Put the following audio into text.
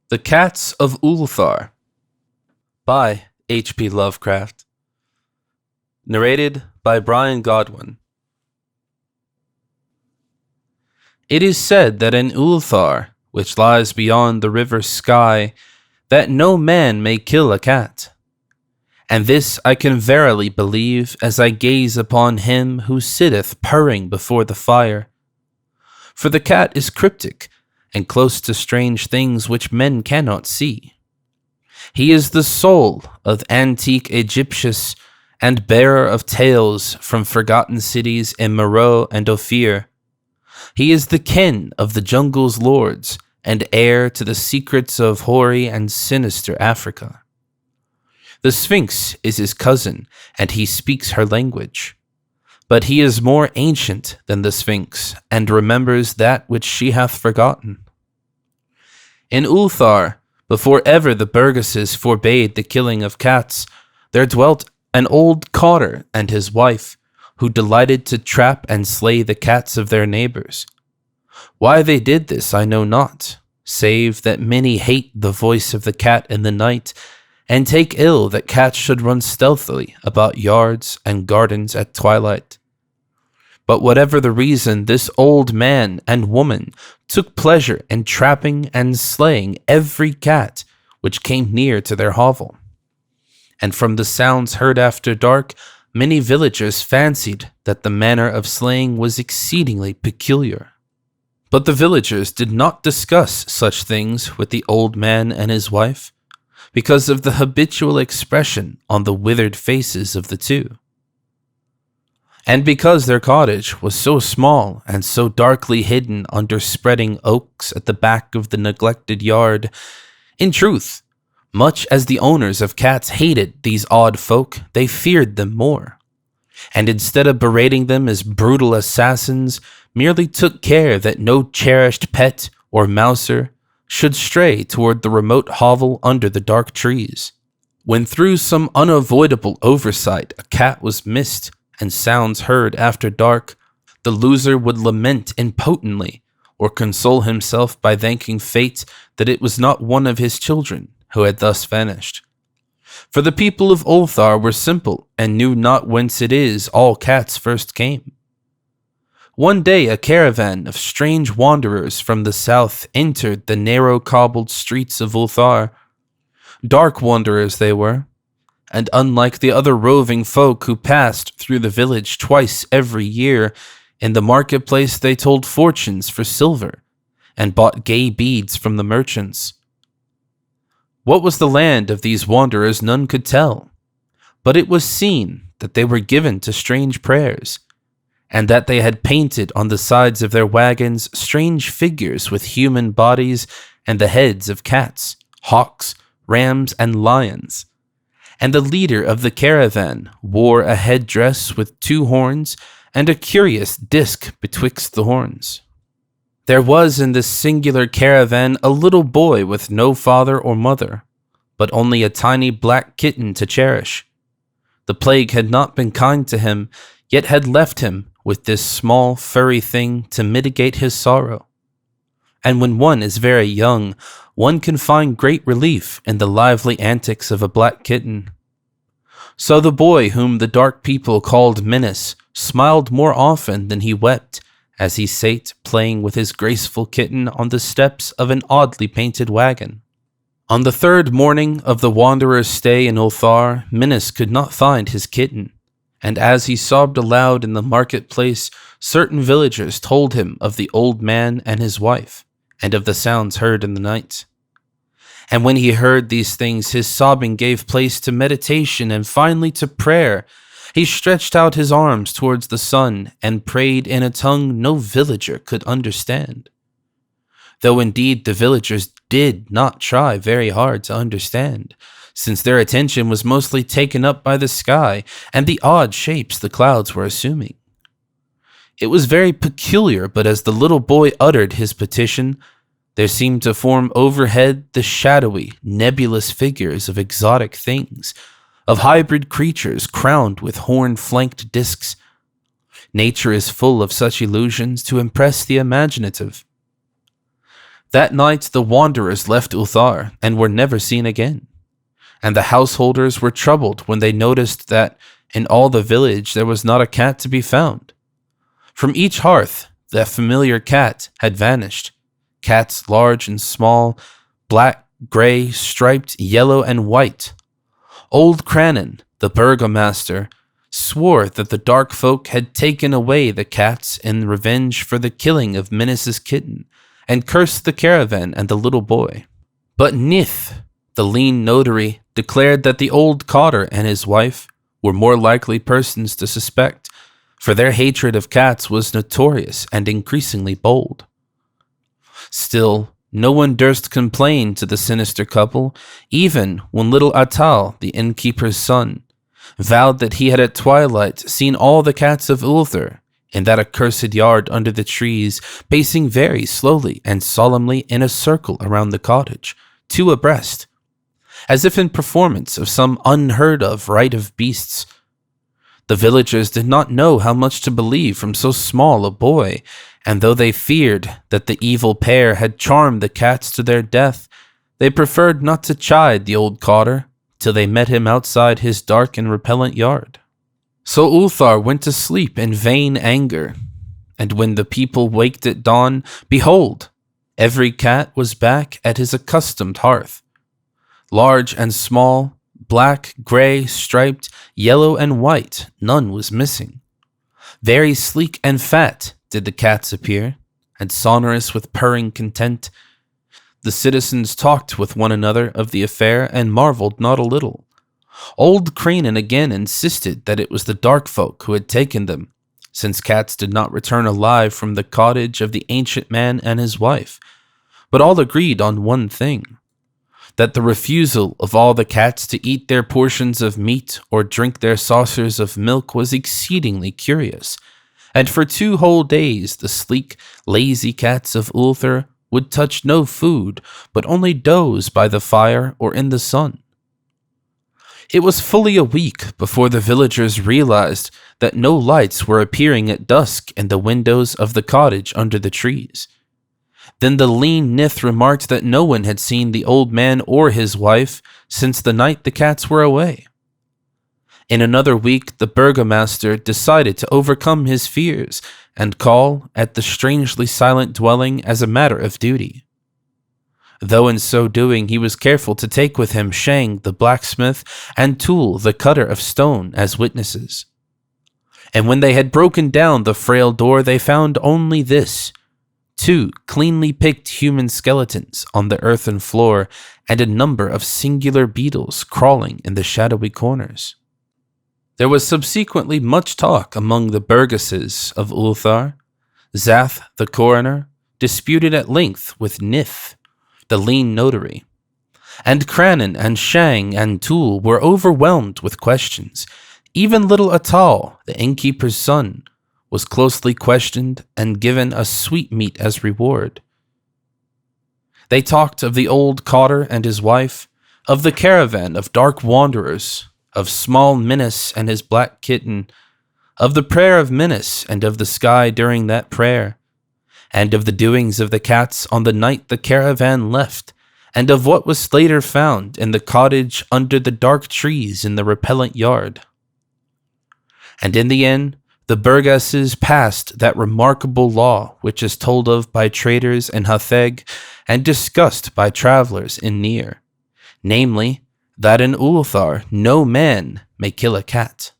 The Cats of Ulthar by H.P. Lovecraft. Narrated by Brian Godwin. It is said that in Ulthar, which lies beyond the river Sky, that no man may kill a cat. And this I can verily believe as I gaze upon him who sitteth purring before the fire. For the cat is cryptic, and close to strange things which men cannot see. He is the soul of antique Egyptius, and bearer of tales from forgotten cities in Meroe and Ophir. He is the kin of the jungle's lords, and heir to the secrets of hoary and sinister Africa. The Sphinx is his cousin, and he speaks her language. But he is more ancient than the Sphinx, and remembers that which she hath forgotten. In Ulthar, before ever the burgesses forbade the killing of cats, there dwelt an old cotter and his wife, who delighted to trap and slay the cats of their neighbors. Why they did this I know not, save that many hate the voice of the cat in the night, and take ill that cats should run stealthily about yards and gardens at twilight. But whatever the reason, this old man and woman took pleasure in trapping and slaying every cat which came near to their hovel. And from the sounds heard after dark, many villagers fancied that the manner of slaying was exceedingly peculiar. But the villagers did not discuss such things with the old man and his wife, because of the habitual expression on the withered faces of the two. And because their cottage was so small and so darkly hidden under spreading oaks at the back of the neglected yard, in truth, much as the owners of cats hated these odd folk, they feared them more, and instead of berating them as brutal assassins, merely took care that no cherished pet or mouser should stray toward the remote hovel under the dark trees. When through some unavoidable oversight a cat was missed and sounds heard after dark, the loser would lament impotently, or console himself by thanking fate that it was not one of his children who had thus vanished. For the people of Ulthar were simple, and knew not whence it is all cats first came. One day a caravan of strange wanderers from the south entered the narrow cobbled streets of Ulthar. Dark wanderers they were, and unlike the other roving folk who passed through the village twice every year, in the marketplace they told fortunes for silver, and bought gay beads from the merchants. What was the land of these wanderers none could tell, but it was seen that they were given to strange prayers, and that they had painted on the sides of their wagons strange figures with human bodies and the heads of cats, hawks, rams, and lions. And the leader of the caravan wore a headdress with 2 horns and a curious disc betwixt the horns. There was in this singular caravan a little boy with no father or mother, but only a tiny black kitten to cherish. The plague had not been kind to him, yet had left him with this small furry thing to mitigate his sorrow. And when one is very young, one can find great relief in the lively antics of a black kitten. So the boy, whom the dark people called Menace, smiled more often than he wept, as he sate playing with his graceful kitten on the steps of an oddly painted wagon. On the 3rd morning of the wanderer's stay in Ulthar, Menace could not find his kitten, and as he sobbed aloud in the marketplace, certain villagers told him of the old man and his wife, and of the sounds heard in the night. And when he heard these things, his sobbing gave place to meditation and finally to prayer. He stretched out his arms towards the sun and prayed in a tongue no villager could understand. Though indeed the villagers did not try very hard to understand, since their attention was mostly taken up by the sky and the odd shapes the clouds were assuming. It was very peculiar, but as the little boy uttered his petition, there seemed to form overhead the shadowy, nebulous figures of exotic things, of hybrid creatures crowned with horn-flanked discs. Nature is full of such illusions to impress the imaginative. That night the wanderers left Ulthar and were never seen again, and the householders were troubled when they noticed that in all the village there was not a cat to be found. From each hearth that familiar cat had vanished, cats large and small, black, gray, striped, yellow, and white. Old Crannon, the burgomaster, swore that the dark folk had taken away the cats in revenge for the killing of Minis's kitten, and cursed the caravan and the little boy. But Nith, the lean notary, declared that the old cotter and his wife were more likely persons to suspect, for their hatred of cats was notorious and increasingly bold. Still, no one durst complain to the sinister couple, even when little Atal, the innkeeper's son, vowed that he had at twilight seen all the cats of Ulthar in that accursed yard under the trees, pacing very slowly and solemnly in a circle around the cottage, two abreast, as if in performance of some unheard-of rite of beasts. The villagers did not know how much to believe from so small a boy, and though they feared that the evil pair had charmed the cats to their death, they preferred not to chide the old cotter till they met him outside his dark and repellent yard. So Ulthar went to sleep in vain anger, and when the people waked at dawn, behold, every cat was back at his accustomed hearth. Large and small, black, gray, striped, yellow, and white, none was missing. Very sleek and fat did the cats appear, and sonorous with purring content. The citizens talked with one another of the affair and marveled not a little. Old Crannon again insisted that it was the dark folk who had taken them, since cats did not return alive from the cottage of the ancient man and his wife, but all agreed on one thing, that the refusal of all the cats to eat their portions of meat or drink their saucers of milk was exceedingly curious, and for 2 whole days the sleek, lazy cats of Ulthar would touch no food, but only doze by the fire or in the sun. It was fully a week before the villagers realized that no lights were appearing at dusk in the windows of the cottage under the trees. Then the lean Nith remarked that no one had seen the old man or his wife since the night the cats were away. In another week, the burgomaster decided to overcome his fears and call at the strangely silent dwelling as a matter of duty. Though in so doing he was careful to take with him Shang the blacksmith and Tool the cutter of stone as witnesses. And when they had broken down the frail door, they found only this: 2 cleanly picked human skeletons on the earthen floor and a number of singular beetles crawling in the shadowy corners. There was subsequently much talk among the burgesses of Ulthar. Zath, the coroner, disputed at length with Nith, the lean notary, and Crannon and Shang and Tool were overwhelmed with questions. Even little Atal, the innkeeper's son, was closely questioned and given a sweetmeat as reward. They talked of the old cotter and his wife, of the caravan of dark wanderers, of small Minis and his black kitten, of the prayer of Minis and of the sky during that prayer, and of the doings of the cats on the night the caravan left, and of what was later found in the cottage under the dark trees in the repellent yard. And in the end, the burgesses passed that remarkable law which is told of by traders in Hatheg and discussed by travelers in Nir, namely, that in Ulthar no man may kill a cat.